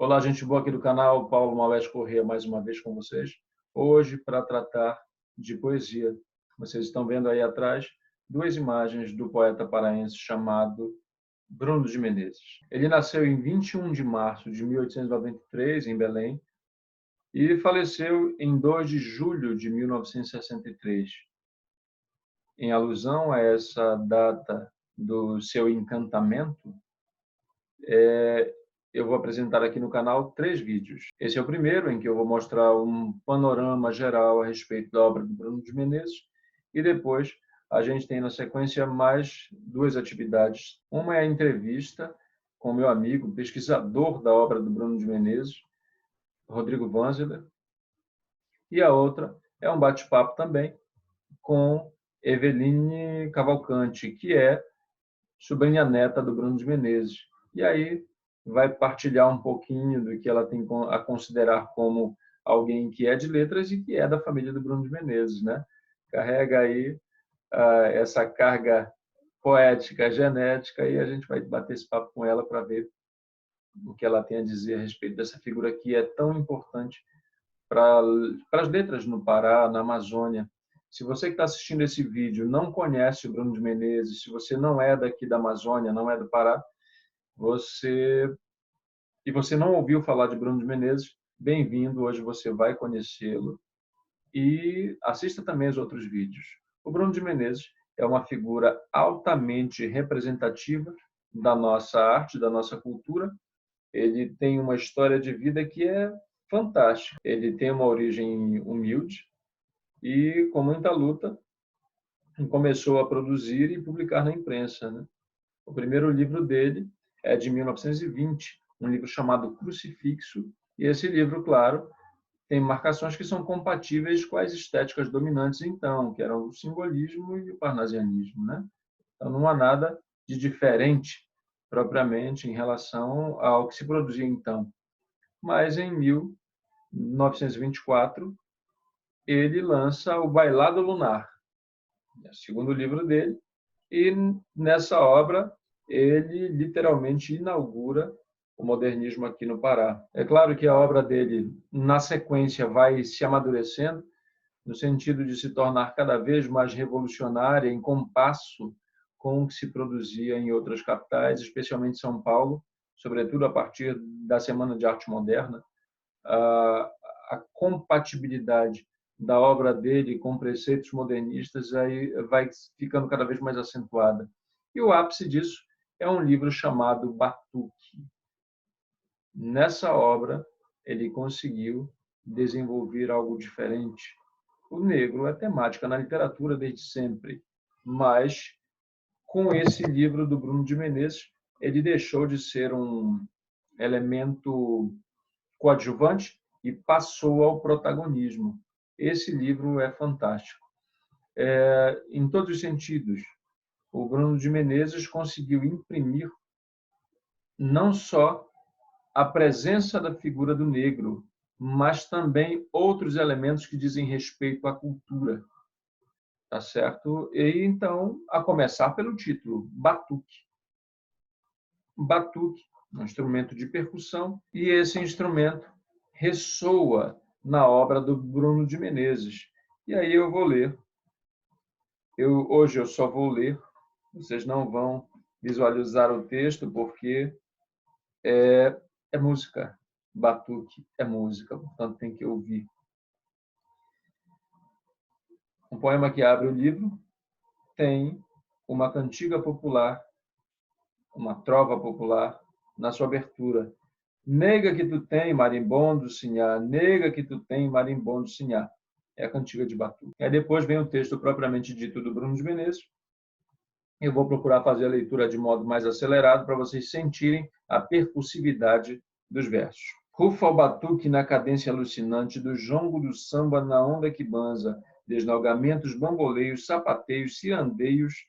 Olá, gente boa aqui do canal, Paulo Maulete Corrêa, mais uma vez com vocês. Hoje, para tratar de poesia. Vocês estão vendo aí atrás duas imagens do poeta paraense chamado Bruno de Menezes. Ele nasceu em 21 de março de 1893, em Belém, e faleceu em 2 de julho de 1963. Em alusão a essa data do seu encantamento, eu vou apresentar aqui no canal 3 vídeos. Esse é o primeiro, em que eu vou mostrar um panorama geral a respeito da obra do Bruno de Menezes, e depois a gente tem na sequência mais 2 atividades. Uma é a entrevista com meu amigo, pesquisador da obra do Bruno de Menezes, Rodrigo Vanzeler, e a outra é um bate-papo também com Eveline Cavalcante, que é sobrinha neta do Bruno de Menezes. E aí vai partilhar um pouquinho do que ela tem a considerar como alguém que é de letras e que é da família do Bruno de Menezes, né? Carrega aí essa carga poética, genética, e a gente vai bater esse papo com ela para ver o que ela tem a dizer a respeito dessa figura que é tão importante para as letras no Pará, na Amazônia. Se você que está assistindo esse vídeo não conhece o Bruno de Menezes, se você não é daqui da Amazônia, não é do Pará, você não ouviu falar de Bruno de Menezes, bem-vindo, hoje você vai conhecê-lo. E assista também os outros vídeos. O Bruno de Menezes é uma figura altamente representativa da nossa arte, da nossa cultura. Ele tem uma história de vida que é fantástica. Ele tem uma origem humilde e, com muita luta, começou a produzir e publicar na imprensa, né? O primeiro livro dele é de 1920, um livro chamado Crucifixo, e esse livro, claro, tem marcações que são compatíveis com as estéticas dominantes então, que eram o simbolismo e o parnasianismo, né? Então não há nada de diferente propriamente em relação ao que se produzia então. Mas em 1924 ele lança o Bailado Lunar, é o segundo livro dele, e nessa obra ele literalmente inaugura o modernismo aqui no Pará. É claro que a obra dele, na sequência, vai se amadurecendo, no sentido de se tornar cada vez mais revolucionária, em compasso com o que se produzia em outras capitais, especialmente São Paulo, sobretudo a partir da Semana de Arte Moderna. A compatibilidade da obra dele com preceitos modernistas aí vai ficando cada vez mais acentuada. E o ápice disso é um livro chamado Batuque. Nessa obra, ele conseguiu desenvolver algo diferente. O negro é temática na literatura desde sempre, mas com esse livro do Bruno de Menezes, ele deixou de ser um elemento coadjuvante e passou ao protagonismo. Esse livro é fantástico. Em todos os sentidos, o Bruno de Menezes conseguiu imprimir não só a presença da figura do negro, mas também outros elementos que dizem respeito à cultura, tá certo? E então, a começar pelo título, Batuque. Batuque, um instrumento de percussão, e esse instrumento ressoa na obra do Bruno de Menezes. E aí eu vou ler. Hoje eu só vou ler, vocês não vão visualizar o texto, porque é música. Batuque é música, portanto tem que ouvir. Um poema que abre o livro tem uma cantiga popular, uma trova popular, na sua abertura. Nega que tu tem, marimbondo, sinhá, nega que tu tem, marimbondo, sinhá. É a cantiga de Batuque. Aí depois vem o texto propriamente dito do Bruno de Menezes. Eu vou procurar fazer a leitura de modo mais acelerado para vocês sentirem a percussividade dos versos. Rufa o batuque na cadência alucinante do jongo do samba na onda que banza, desnalgamentos, bamboleios, sapateios, cirandeios,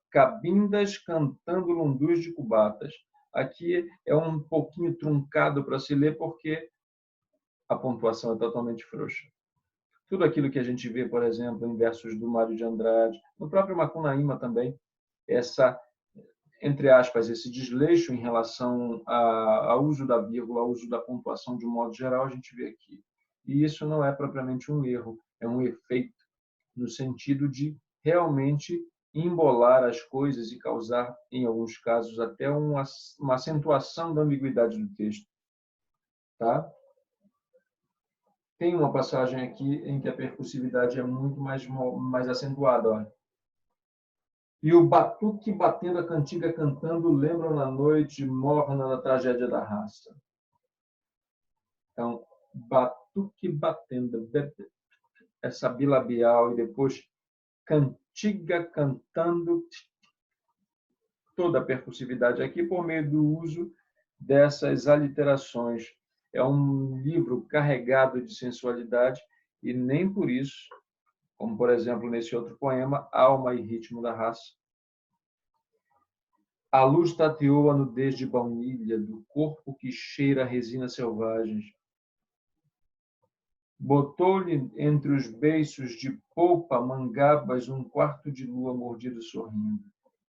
cabindas cantando lundus de cubatas. Aqui é um pouquinho truncado para se ler porque a pontuação é totalmente frouxa. Tudo aquilo que a gente vê, por exemplo, em versos do Mário de Andrade, no próprio Macunaíma também, essa entre aspas, esse desleixo em relação ao uso da vírgula, ao uso da pontuação de um modo geral, a gente vê aqui. E isso não é propriamente um erro, é um efeito, no sentido de realmente embolar as coisas e causar, em alguns casos, até uma acentuação da ambiguidade do texto. Tá? Tem uma passagem aqui em que a percussividade é muito mais acentuada. Olha. E o batuque batendo, a cantiga cantando, lembram na noite morna da tragédia da raça. Então, batuque batendo, essa bilabial, e depois cantiga cantando, toda a percussividade aqui por meio do uso dessas aliterações. É um livro carregado de sensualidade e nem por isso, como por exemplo nesse outro poema, Alma e Ritmo da Raça. A luz tateou a nudez de baunilha do corpo que cheira a resina selvagens. Botou-lhe entre os beiços de polpa mangabas um quarto de lua mordido sorrindo.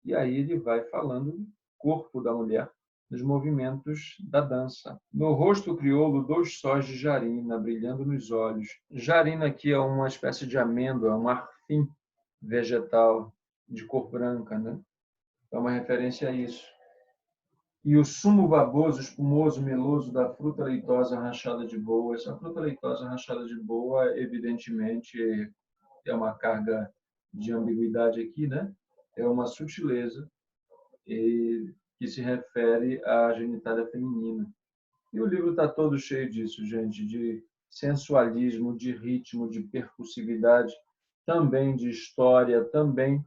E aí ele vai falando do corpo da mulher nos movimentos da dança. No rosto crioulo, 2 sóis de jarina brilhando nos olhos. Jarina aqui é uma espécie de amêndoa, um marfim vegetal de cor branca, né? É uma referência a isso. E o sumo baboso, espumoso, meloso da fruta leitosa rachada de boa. Essa fruta leitosa rachada de boa, evidentemente, é uma carga de ambiguidade aqui, né? É uma sutileza que se refere à genitália feminina. E o livro está todo cheio disso, gente, de sensualismo, de ritmo, de percussividade, também de história, também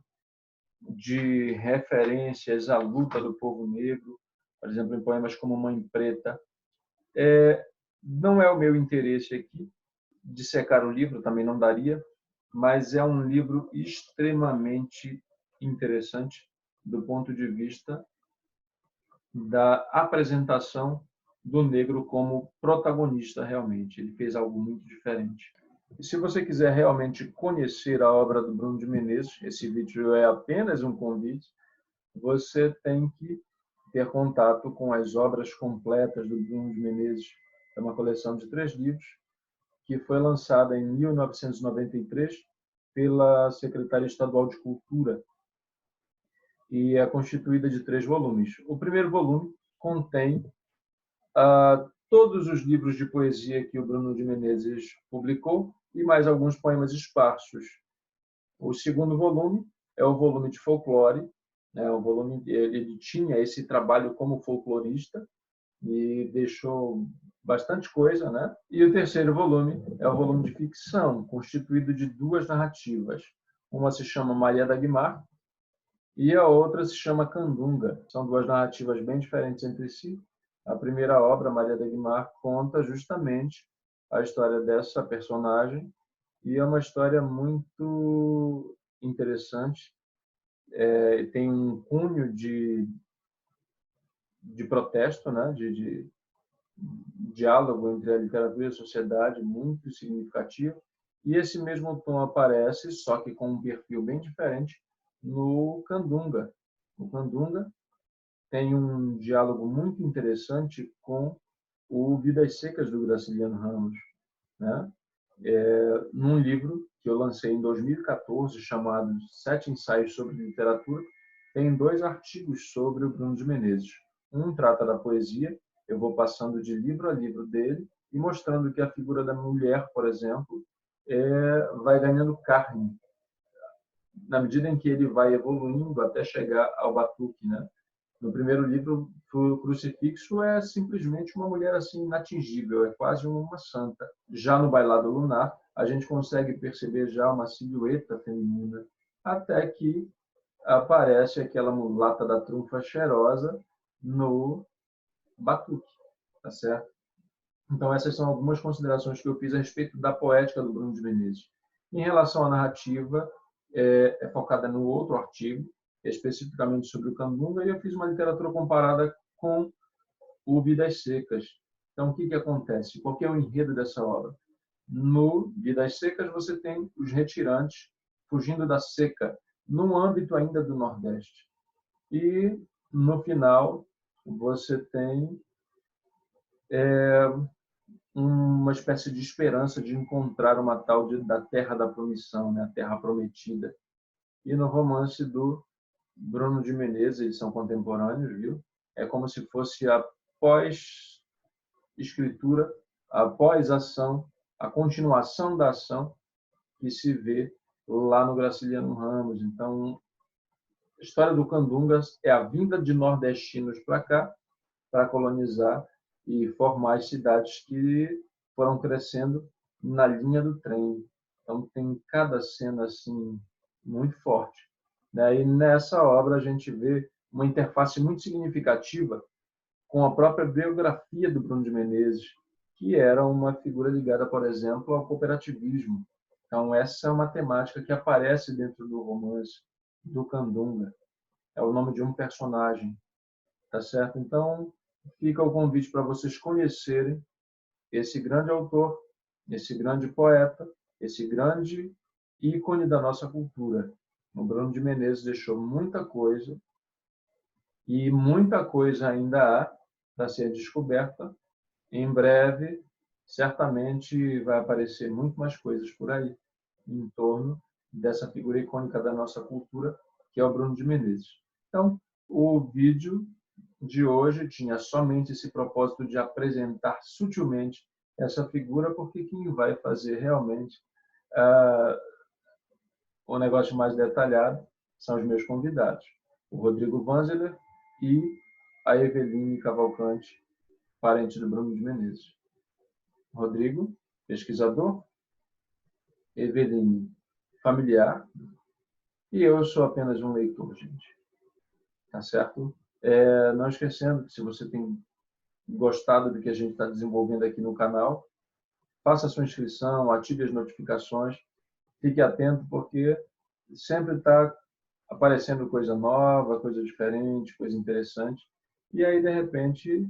de referências à luta do povo negro, por exemplo, em poemas como Mãe Preta. Não é o meu interesse aqui dissecar o livro, também não daria, mas é um livro extremamente interessante do ponto de vista da apresentação do negro como protagonista realmente. Ele fez algo muito diferente. E se você quiser realmente conhecer a obra do Bruno de Menezes, esse vídeo é apenas um convite, você tem que ter contato com as obras completas do Bruno de Menezes. É uma coleção de 3 livros que foi lançada em 1993 pela Secretaria Estadual de Cultura e é constituída de 3 volumes. O primeiro volume contém todos os livros de poesia que o Bruno de Menezes publicou e mais alguns poemas esparsos. O segundo volume é o volume de folclore, né? O volume, ele tinha esse trabalho como folclorista e deixou bastante coisa, né? E o terceiro volume é o volume de ficção, constituído de 2 narrativas. Uma se chama Maria da Guimar e a outra se chama Candunga. São 2 narrativas bem diferentes entre si. A primeira obra, Maria da Guimar, conta justamente a história dessa personagem e é uma história muito interessante. Tem um cunho de protesto, né? de diálogo entre a literatura e a sociedade muito significativo. E esse mesmo tom aparece, só que com um perfil bem diferente, no Candunga. O Candunga tem um diálogo muito interessante com o Vidas Secas, do Graciliano Ramos, né? Num livro que eu lancei em 2014, chamado 7 Ensaios sobre Literatura, tem 2 artigos sobre o Bruno de Menezes. Um trata da poesia, eu vou passando de livro a livro dele e mostrando que a figura da mulher, por exemplo, vai ganhando carne na medida em que ele vai evoluindo até chegar ao batuque, né? No primeiro livro, o crucifixo é simplesmente uma mulher assim inatingível, é quase uma santa. Já no Bailado Lunar, a gente consegue perceber já uma silhueta feminina, até que aparece aquela mulata da trunfa cheirosa no batuque, tá certo? Então essas são algumas considerações que eu fiz a respeito da poética do Bruno de Menezes. Em relação à narrativa, é focada no outro artigo, especificamente sobre o Candunga, e eu fiz uma literatura comparada com o Vidas Secas. Então, o que acontece? Qual que é o enredo dessa obra? No Vidas Secas, você tem os retirantes fugindo da seca, no âmbito ainda do Nordeste. E no final, você tem uma espécie de esperança de encontrar uma tal da Terra da Promissão, né? A Terra Prometida. E no romance do Bruno de Menezes, eles são contemporâneos, viu? É como se fosse a pós-escritura, a pós-ação, a continuação da ação que se vê lá no Graciliano Ramos. Então, a história do Candungas é a vinda de nordestinos para cá, para colonizar e formar as cidades que foram crescendo na linha do trem. Então, tem cada cena assim muito forte. E nessa obra a gente vê uma interface muito significativa com a própria biografia do Bruno de Menezes, que era uma figura ligada, por exemplo, ao cooperativismo. Então, essa é uma temática que aparece dentro do romance do Candunga. É o nome de um personagem, tá certo? Então, fica o convite para vocês conhecerem esse grande autor, esse grande poeta, esse grande ícone da nossa cultura. O Bruno de Menezes deixou muita coisa e muita coisa ainda há para ser descoberta. Em breve, certamente vai aparecer muito mais coisas por aí em torno dessa figura icônica da nossa cultura, que é o Bruno de Menezes. Então, o vídeo de hoje tinha somente esse propósito de apresentar sutilmente essa figura, porque quem vai fazer realmente o negócio mais detalhado são os meus convidados, o Rodrigo Vanzeler e a Eveline Cavalcante, parente do Bruno de Menezes. Rodrigo, pesquisador, Eveline, familiar, e eu sou apenas um leitor, gente. Tá certo? Não esquecendo que se você tem gostado do que a gente está desenvolvendo aqui no canal, faça a sua inscrição, ative as notificações, fique atento, porque sempre está aparecendo coisa nova, coisa diferente, coisa interessante. E aí, de repente,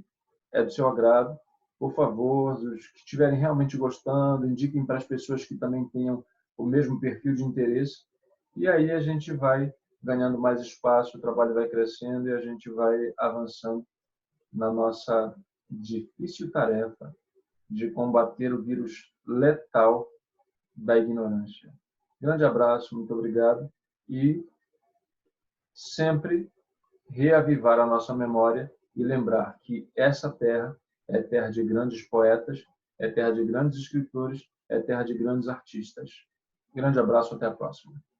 é do seu agrado. Por favor, os que estiverem realmente gostando, indiquem para as pessoas que também tenham o mesmo perfil de interesse. E aí a gente vai ganhando mais espaço, o trabalho vai crescendo e a gente vai avançando na nossa difícil tarefa de combater o vírus letal da ignorância. Grande abraço, muito obrigado e sempre reavivar a nossa memória e lembrar que essa terra é terra de grandes poetas, é terra de grandes escritores, é terra de grandes artistas. Grande abraço, até a próxima.